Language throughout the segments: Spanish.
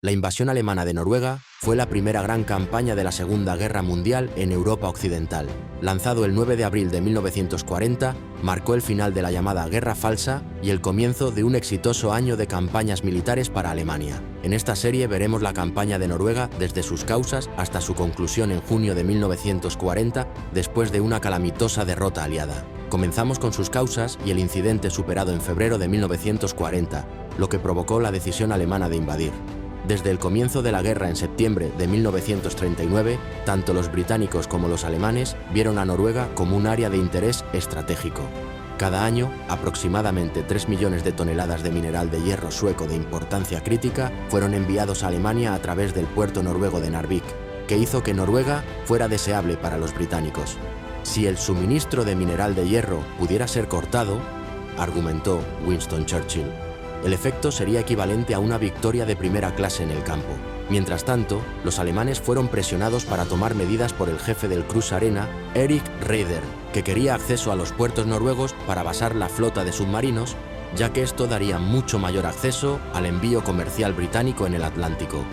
La invasión alemana de Noruega fue la primera gran campaña de la Segunda Guerra Mundial en Europa Occidental. Lanzado el 9 de abril de 1940, marcó el final de la llamada Guerra Falsa y el comienzo de un exitoso año de campañas militares para Alemania. En esta serie veremos la campaña de Noruega desde sus causas hasta su conclusión en junio de 1940, después de una calamitosa derrota aliada. Comenzamos con sus causas y el incidente superado en febrero de 1940, lo que provocó la decisión alemana de invadir. Desde el comienzo de la guerra en septiembre de 1939, tanto los británicos como los alemanes vieron a Noruega como un área de interés estratégico. Cada año, aproximadamente 3 millones de toneladas de mineral de hierro sueco de importancia crítica fueron enviados a Alemania a través del puerto noruego de Narvik, que hizo que Noruega fuera deseable para los británicos. Si el suministro de mineral de hierro pudiera ser cortado, argumentó Winston Churchill, el efecto sería equivalente a una victoria de primera clase en el campo. Mientras tanto, los alemanes fueron presionados para tomar medidas por el jefe del Kriegsmarine, Erich Raeder, que quería acceso a los puertos noruegos para basar la flota de submarinos, ya que esto daría mucho mayor acceso al envío comercial británico en el Atlántico.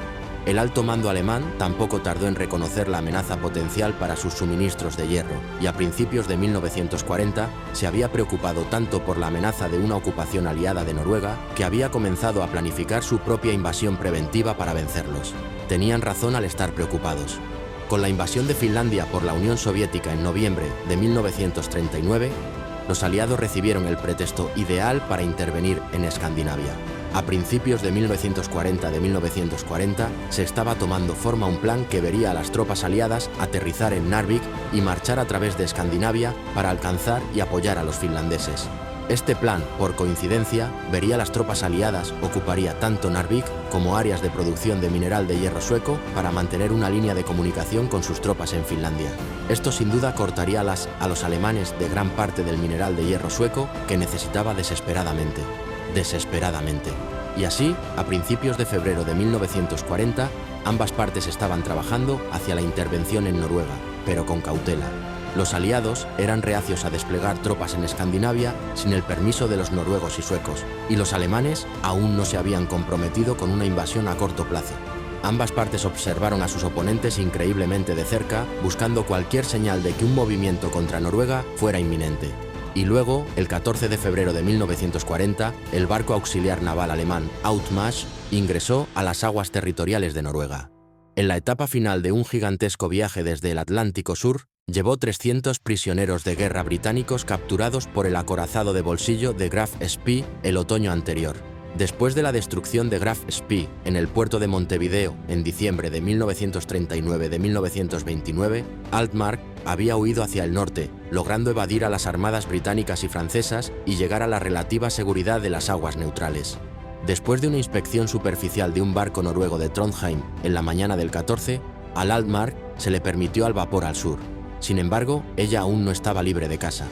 El alto mando alemán tampoco tardó en reconocer la amenaza potencial para sus suministros de hierro, y a principios de 1940 se había preocupado tanto por la amenaza de una ocupación aliada de Noruega que había comenzado a planificar su propia invasión preventiva para vencerlos. Tenían razón al estar preocupados. Con la invasión de Finlandia por la Unión Soviética en noviembre de 1939, los aliados recibieron el pretexto ideal para intervenir en Escandinavia. A principios de 1940 se estaba tomando forma un plan que vería a las tropas aliadas aterrizar en Narvik y marchar a través de Escandinavia para alcanzar y apoyar a los finlandeses. Este plan, por coincidencia, vería a las tropas aliadas ocuparía tanto Narvik como áreas de producción de mineral de hierro sueco para mantener una línea de comunicación con sus tropas en Finlandia. Esto sin duda cortaría a los alemanes de gran parte del mineral de hierro sueco que necesitaba desesperadamente. Y así, a principios de febrero de 1940, ambas partes estaban trabajando hacia la intervención en Noruega, pero con cautela. Los aliados eran reacios a desplegar tropas en Escandinavia sin el permiso de los noruegos y suecos, y los alemanes aún no se habían comprometido con una invasión a corto plazo. Ambas partes observaron a sus oponentes increíblemente de cerca, buscando cualquier señal de que un movimiento contra Noruega fuera inminente. Y luego, el 14 de febrero de 1940, el barco auxiliar naval alemán Outmarsch ingresó a las aguas territoriales de Noruega. En la etapa final de un gigantesco viaje desde el Atlántico Sur, llevó 300 prisioneros de guerra británicos capturados por el acorazado de bolsillo de Graf Spee el otoño anterior. Después de la destrucción de Graf Spee en el puerto de Montevideo en diciembre de 1939 Altmark había huido hacia el norte, logrando evadir a las armadas británicas y francesas y llegar a la relativa seguridad de las aguas neutrales. Después de una inspección superficial de un barco noruego de Trondheim en la mañana del 14, al Altmark se le permitió al vapor al sur. Sin embargo, ella aún no estaba libre de casa.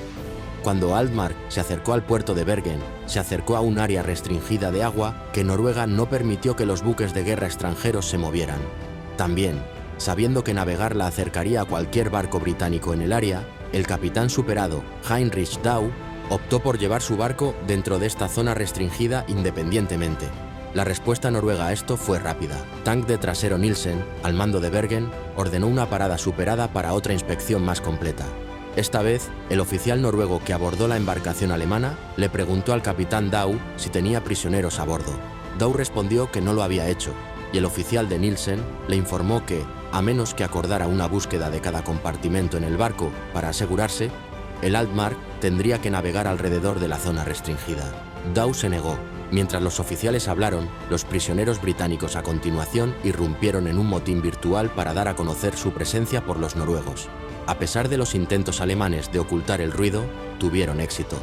Cuando Altmark se acercó al puerto de Bergen, se acercó a un área restringida de agua que Noruega no permitió que los buques de guerra extranjeros se movieran. También, sabiendo que navegar la acercaría a cualquier barco británico en el área, el capitán superado Heinrich Dau optó por llevar su barco dentro de esta zona restringida independientemente. La respuesta noruega a esto fue rápida. Tank de trasero Nielsen, al mando de Bergen, ordenó una parada superada para otra inspección más completa. Esta vez, el oficial noruego que abordó la embarcación alemana le preguntó al capitán Dau si tenía prisioneros a bordo. Dau respondió que no lo había hecho, y el oficial de Nielsen le informó que, a menos que acordara una búsqueda de cada compartimento en el barco para asegurarse, el Altmark tendría que navegar alrededor de la zona restringida. Dau se negó. Mientras los oficiales hablaron, los prisioneros británicos a continuación irrumpieron en un motín virtual para dar a conocer su presencia por los noruegos. A pesar de los intentos alemanes de ocultar el ruido, tuvieron éxito.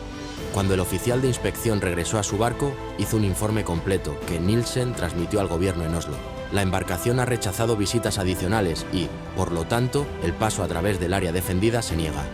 Cuando el oficial de inspección regresó a su barco, hizo un informe completo que Nielsen transmitió al gobierno en Oslo. La embarcación ha rechazado visitas adicionales y, por lo tanto, el paso a través del área defendida se niega.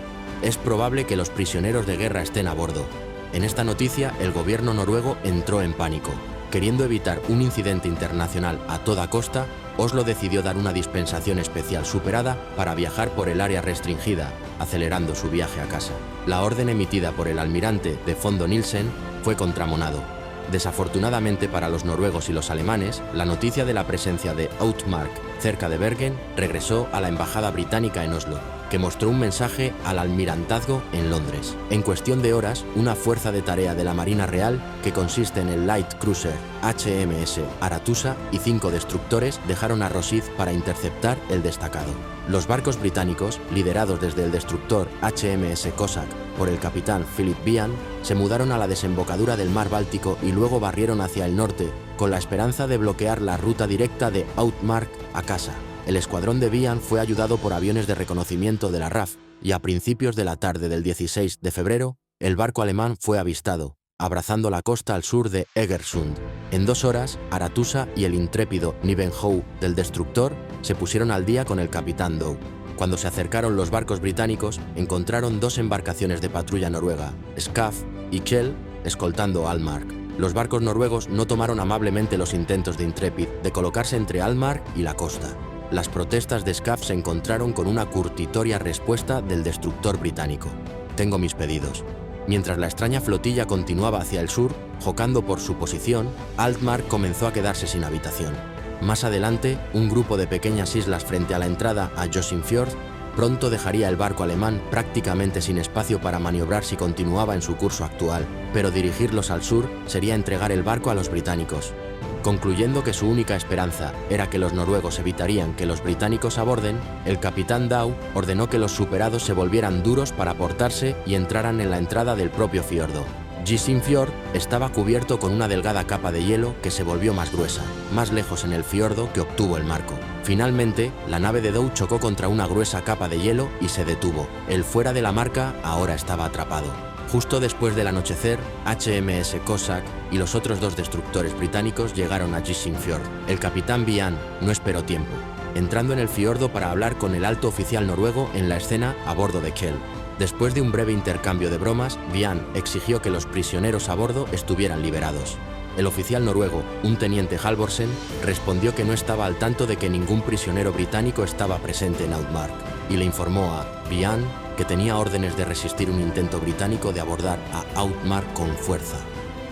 Es probable que los prisioneros de guerra estén a bordo. En esta noticia, el gobierno noruego entró en pánico. Queriendo evitar un incidente internacional a toda costa, Oslo decidió dar una dispensación especial superada para viajar por el área restringida, acelerando su viaje a casa. La orden emitida por el almirante de fondo Nielsen fue contramonado. Desafortunadamente para los noruegos y los alemanes, la noticia de la presencia de Outmark cerca de Bergen regresó a la embajada británica en Oslo, que mostró un mensaje al almirantazgo en Londres. En cuestión de horas, una fuerza de tarea de la Marina Real, que consiste en el Light Cruiser HMS Arathusa y 5 destructores, dejaron a Rosyth para interceptar el destacado. Los barcos británicos, liderados desde el destructor HMS Cossack por el capitán Philip Behan, se mudaron a la desembocadura del mar Báltico y luego barrieron hacia el norte con la esperanza de bloquear la ruta directa de Outmark a casa. El escuadrón de Behan fue ayudado por aviones de reconocimiento de la RAF y a principios de la tarde del 16 de febrero, el barco alemán fue avistado, abrazando la costa al sur de Egersund. En 2 horas, Arathusa y el intrépido Nivenhoe del destructor se pusieron al día con el capitán Dow. Cuando se acercaron los barcos británicos, encontraron 2 embarcaciones de patrulla noruega, Skaf y Kjell, escoltando Altmark. Los barcos noruegos no tomaron amablemente los intentos de Intrepid de colocarse entre Altmark y la costa. Las protestas de Skaf se encontraron con una curtitoria respuesta del destructor británico. Tengo mis pedidos. Mientras la extraña flotilla continuaba hacia el sur, jocando por su posición, Altmark comenzó a quedarse sin habitación. Más adelante, un grupo de pequeñas islas frente a la entrada a Jøsenfjord pronto dejaría el barco alemán prácticamente sin espacio para maniobrar si continuaba en su curso actual, pero dirigirlos al sur sería entregar el barco a los británicos. Concluyendo que su única esperanza era que los noruegos evitarían que los británicos aborden, el capitán Dow ordenó que los superados se volvieran duros para portarse y entraran en la entrada del propio fiordo. Jøsenfjord estaba cubierto con una delgada capa de hielo que se volvió más gruesa, más lejos en el fiordo que obtuvo el marco. Finalmente, la nave de Dow chocó contra una gruesa capa de hielo y se detuvo. El fuera de la marca ahora estaba atrapado. Justo después del anochecer, HMS Cossack y los otros 2 destructores británicos llegaron a Jøsenfjord. El capitán Behan no esperó tiempo, entrando en el fiordo para hablar con el alto oficial noruego en la escena a bordo de Kjell. Después de un breve intercambio de bromas, Behan exigió que los prisioneros a bordo estuvieran liberados. El oficial noruego, un teniente Halvorsen, respondió que no estaba al tanto de que ningún prisionero británico estaba presente en Outmark y le informó a Behan que tenía órdenes de resistir un intento británico de abordar a Outmark con fuerza.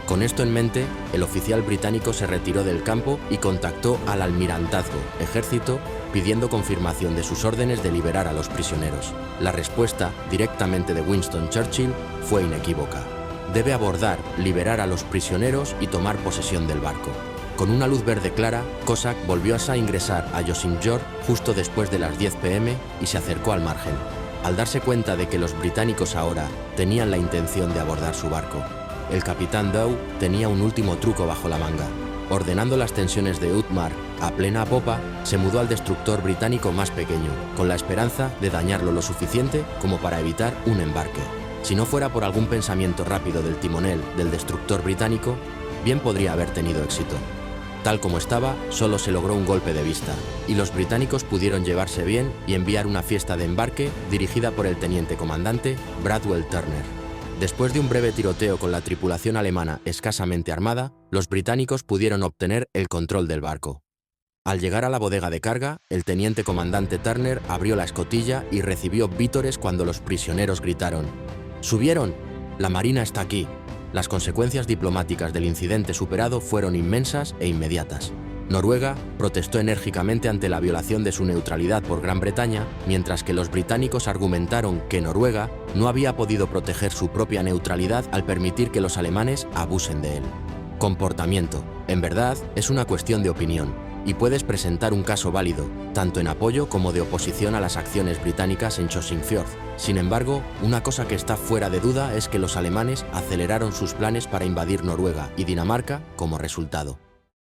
Con esto en mente, el oficial británico se retiró del campo y contactó al almirantazgo, ejército, pidiendo confirmación de sus órdenes de liberar a los prisioneros. La respuesta, directamente de Winston Churchill, fue inequívoca. Debe abordar, liberar a los prisioneros y tomar posesión del barco. Con una luz verde clara, Cossack volvió a ingresar a Jøsenfjord justo después de las 10 p.m. y se acercó al margen. Al darse cuenta de que los británicos ahora tenían la intención de abordar su barco, el capitán Dow tenía un último truco bajo la manga. Ordenando las tensiones de Outmark a plena popa, se mudó al destructor británico más pequeño, con la esperanza de dañarlo lo suficiente como para evitar un embarque. Si no fuera por algún pensamiento rápido del timonel del destructor británico, bien podría haber tenido éxito. Tal como estaba, solo se logró un golpe de vista, y los británicos pudieron llevarse bien y enviar una fiesta de embarque dirigida por el teniente comandante Bradwell Turner. Después de un breve tiroteo con la tripulación alemana escasamente armada, los británicos pudieron obtener el control del barco. Al llegar a la bodega de carga, el teniente comandante Turner abrió la escotilla y recibió vítores cuando los prisioneros gritaron: ¡Subieron! ¡La Marina está aquí! Las consecuencias diplomáticas del incidente superado fueron inmensas e inmediatas. Noruega protestó enérgicamente ante la violación de su neutralidad por Gran Bretaña, mientras que los británicos argumentaron que Noruega no había podido proteger su propia neutralidad al permitir que los alemanes abusen de él. Comportamiento. En verdad, es una cuestión de opinión, y puedes presentar un caso válido, tanto en apoyo como de oposición a las acciones británicas en Jøsenfjord. Sin embargo, una cosa que está fuera de duda es que los alemanes aceleraron sus planes para invadir Noruega y Dinamarca como resultado.